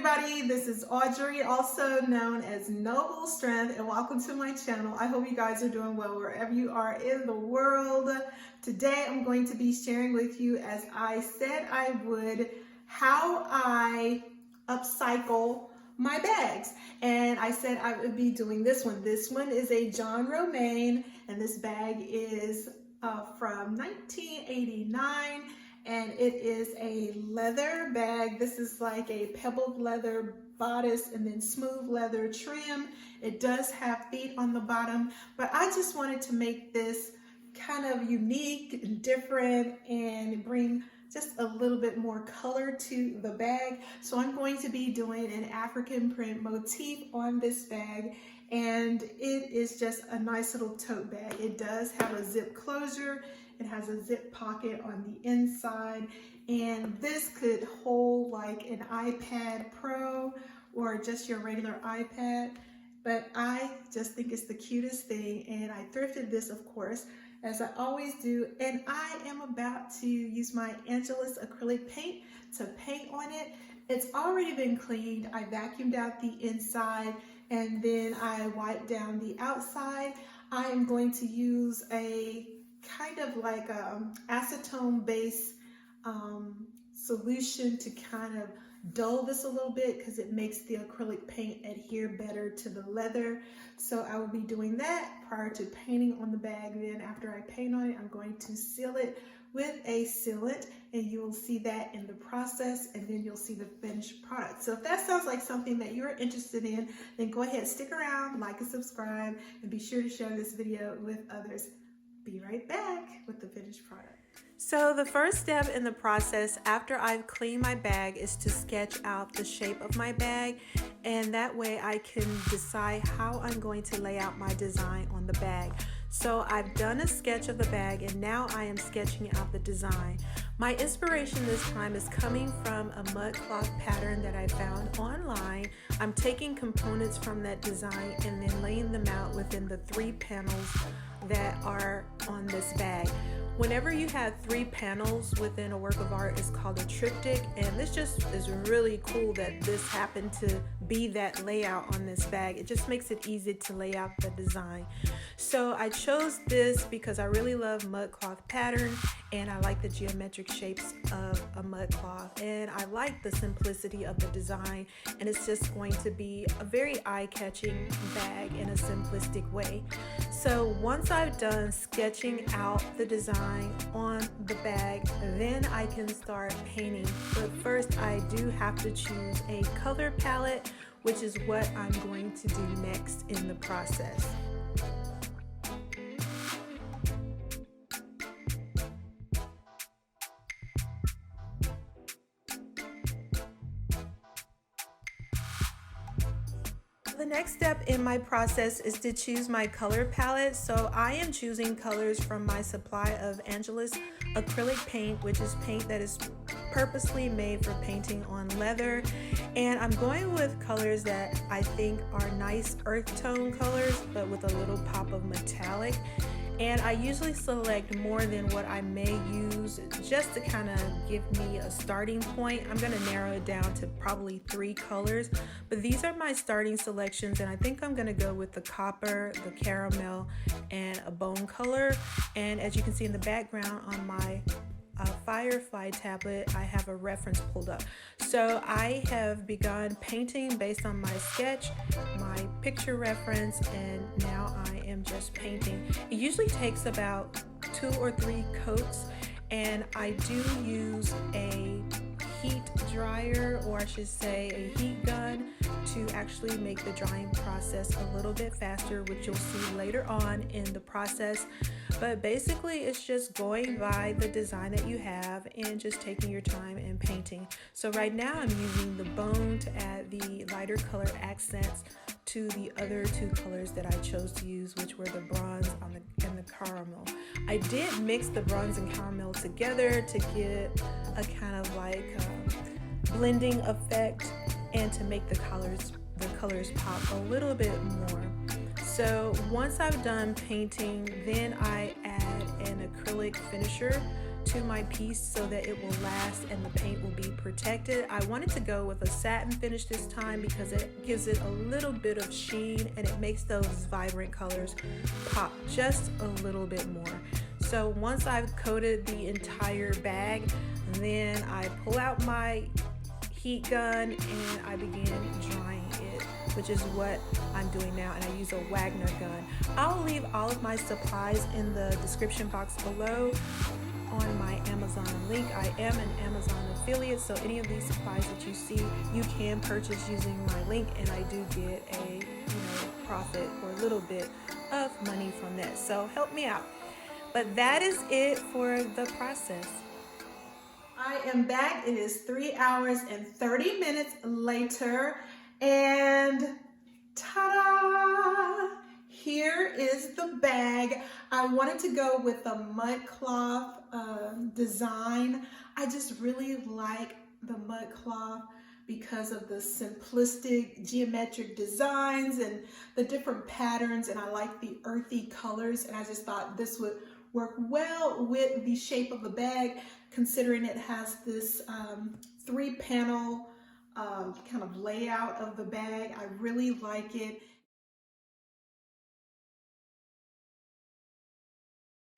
everybody, this is Audrey, also known as Noble Strength, and welcome to my channel. I hope you guys are doing well wherever you are in the world. Today I'm going to be sharing with you, as I said I would, how I upcycle my bags. And I said I would be doing this one. This one is a John Romaine, and this bag is from 1989. And it is a leather bag. This is like a pebbled leather bodice and then smooth leather trim. It does have feet on the bottom, but I just wanted to make this kind of unique and different and bring just a little bit more color to the bag. So I'm going to be doing an African print motif on this bag, and it is just a nice little tote bag. It does have a zip closure. It has a zip pocket on the inside, and this could hold like an iPad Pro or just your regular iPad, but I just think it's the cutest thing, and I thrifted this, of course, as I always do, and I am about to use my Angelus acrylic paint to paint on it. It's already been cleaned. I vacuumed out the inside, and then I wiped down the outside. I am going to use a kind of like acetone based solution to kind of dull this a little bit, because it makes the acrylic paint adhere better to the leather. So I will be doing that prior to painting on the bag. Then after I paint on it, I'm going to seal it with a sealant, and you will see that in the process, and then you'll see the finished product. So if that sounds like something that you're interested in, then go ahead, stick around, like and subscribe, and be sure to share this video with others. Be right back with the finished product. So the first step in the process after I've cleaned my bag is to sketch out the shape of my bag, and that way I can decide how I'm going to lay out my design on the bag. So I've done a sketch of the bag, and now I am sketching out the design. My inspiration this time is coming from a mud cloth pattern that I found online. I'm taking components from that design and then laying them out within the 3 panels that are on this bag. Whenever you have 3 panels within a work of art, it's called a triptych, and this just is really cool that this happened to be that layout on this bag. It just makes it easy to lay out the design. So I chose this because I really love mud cloth pattern, and I like the geometric shapes of a mud cloth, and I like the simplicity of the design, and it's just going to be a very eye-catching bag in a simplistic way. So once I've done sketching out the design on the bag, then I can start painting. But first I do have to choose a color palette, which is what I'm going to do next in the process. The next step in my process is to choose my color palette. So I am choosing colors from my supply of Angelus acrylic paint, which is paint that is purposely made for painting on leather. And I'm going with colors that I think are nice earth tone colors, but with a little pop of metallic. And I usually select more than what I may use just to kind of give me a starting point. I'm going to narrow it down to probably 3 colors, but these are my starting selections, and I think I'm going to go with the copper, the caramel, and a bone color. And as you can see in the background on my Firefly tablet, I have a reference pulled up. So I have begun painting based on my sketch, my picture reference, and now I am just painting. It usually takes about 2 or 3 coats, and I do use a heat dryer, or I should say a heat gun, to actually make the drying process a little bit faster, which you'll see later on in the process. But basically it's just going by the design that you have and just taking your time and painting. So right now I'm using the bone to add the lighter color accents to the other 2 colors that I chose to use, which were the bronze and the caramel. I did mix the bronze and caramel together to get a kind of like blending effect, and to make the colors pop a little bit more. So once I've done painting, then I add an acrylic finisher to my piece so that it will last and the paint will be protected. I wanted to go with a satin finish this time because it gives it a little bit of sheen and it makes those vibrant colors pop just a little bit more. So once I've coated the entire bag, then I pull out my heat gun and I begin drying it, which is what I'm doing now, and I use a Wagner gun. I'll leave all of my supplies in the description box below on my Amazon link. I am an Amazon affiliate, so any of these supplies that you see, you can purchase using my link, and I do get a profit or a little bit of money from that. So help me out. But that is it for the process. I am back. It is 3 hours and 30 minutes later, and ta-da! Here is the bag. I wanted to go with a mud cloth design. I just really like the mud cloth because of the simplistic geometric designs and the different patterns, and I like the earthy colors, and I just thought this would work well with the shape of the bag, considering it has this 3-panel kind of layout of the bag. I really like it.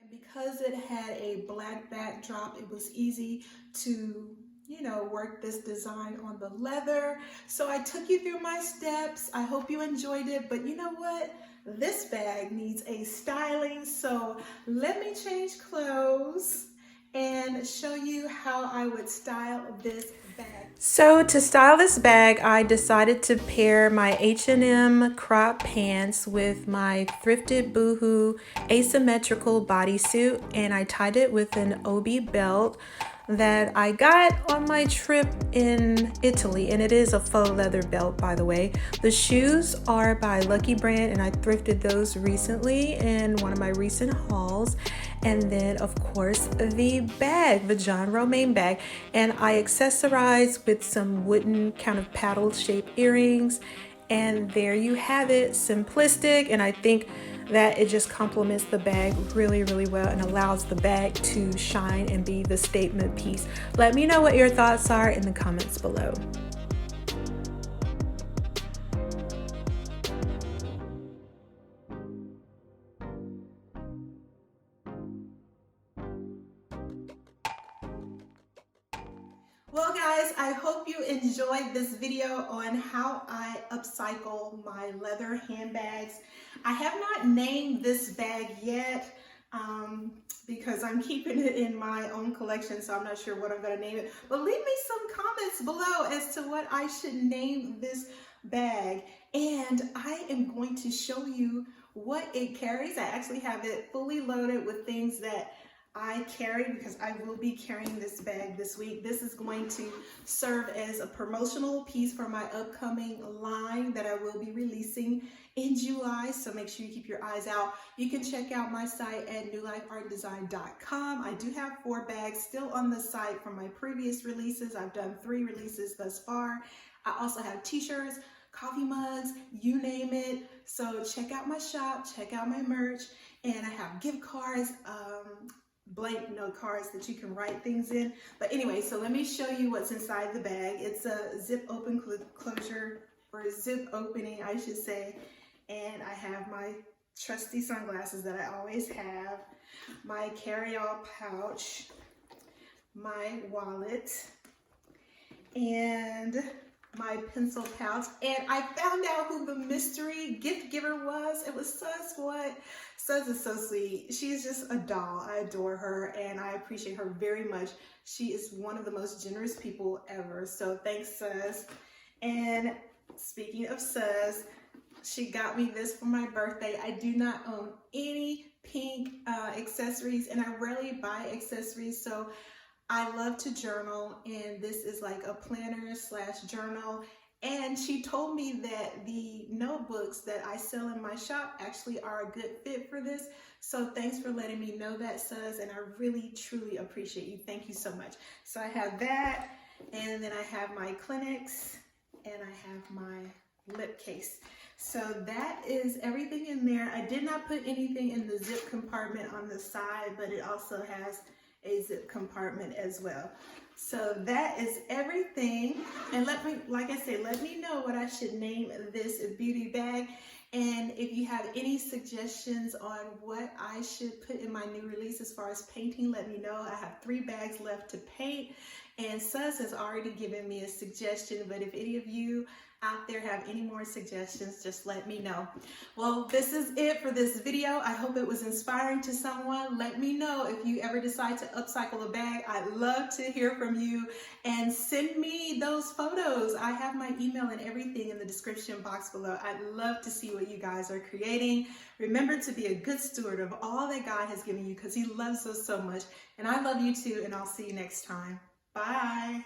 And because it had a black backdrop, it was easy to, work this design on the leather. So I took you through my steps. I hope you enjoyed it, but you know what? This bag needs a styling, so let me change clothes and show you how I would style this bag. So to style this bag, I decided to pair my H&M crop pants with my thrifted Boohoo asymmetrical bodysuit, and I tied it with an obi belt that I got on my trip in Italy, and it is a faux leather belt, by the way. The shoes are by Lucky Brand, and I thrifted those recently in one of my recent hauls. And then of course the bag, the John Romaine bag, and I accessorized with some wooden kind of paddle shaped earrings, and there you have it. Simplistic, and I think that it just complements the bag really, really well and allows the bag to shine and be the statement piece. Let me know what your thoughts are in the comments below. Well guys, I hope you enjoyed this video on how I upcycle my leather handbags. I have not named this bag yet because I'm keeping it in my own collection, so I'm not sure what I'm going to name it. But leave me some comments below as to what I should name this bag. And I am going to show you what it carries. I actually have it fully loaded with things that I carry because I will be carrying this bag this week. This is going to serve as a promotional piece for my upcoming line that I will be releasing in July, so make sure you keep your eyes out. You can check out my site at newlifeartdesign.com. I do have 4 bags still on the site from my previous releases. I've done 3 releases thus far. I also have t-shirts, coffee mugs, you name it. So check out my shop, check out my merch, and I have gift cards, blank note cards that you can write things in. But anyway, so let me show you what's inside the bag. It's a zip open closure, or zip opening I should say, and I have my trusty sunglasses that I always have, my carry-all pouch, my wallet, and my pencil pouch. And I found out who the mystery gift giver was. It was Sus. What? Sus is so sweet. She's just a doll. I adore her and I appreciate her very much. She is one of the most generous people ever. So thanks, Sus. And speaking of Sus, she got me this for my birthday. I do not own any pink accessories, and I rarely buy accessories, so I love to journal, and this is like a planner / journal. And she told me that the notebooks that I sell in my shop actually are a good fit for this. So thanks for letting me know that, Sus, and I really truly appreciate you. Thank you so much. So I have that, and then I have my clinics, and I have my lip case. So that is everything in there. I did not put anything in the zip compartment on the side, but it also has a zip compartment as well. So that is everything. And let me, like I said, let me know what I should name this beauty bag. And if you have any suggestions on what I should put in my new release as far as painting, let me know. I have 3 bags left to paint, and Sus has already given me a suggestion, but if any of you out there have any more suggestions, just let me know. Well, this is it for this video. I hope it was inspiring to someone. Let me know if you ever decide to upcycle a bag. I'd love to hear from you, and send me those photos. I have my email and everything in the description box below. I'd love to see what you guys are creating. Remember to be a good steward of all that God has given you, because He loves us so much. And I love you too, and I'll see you next time. Bye.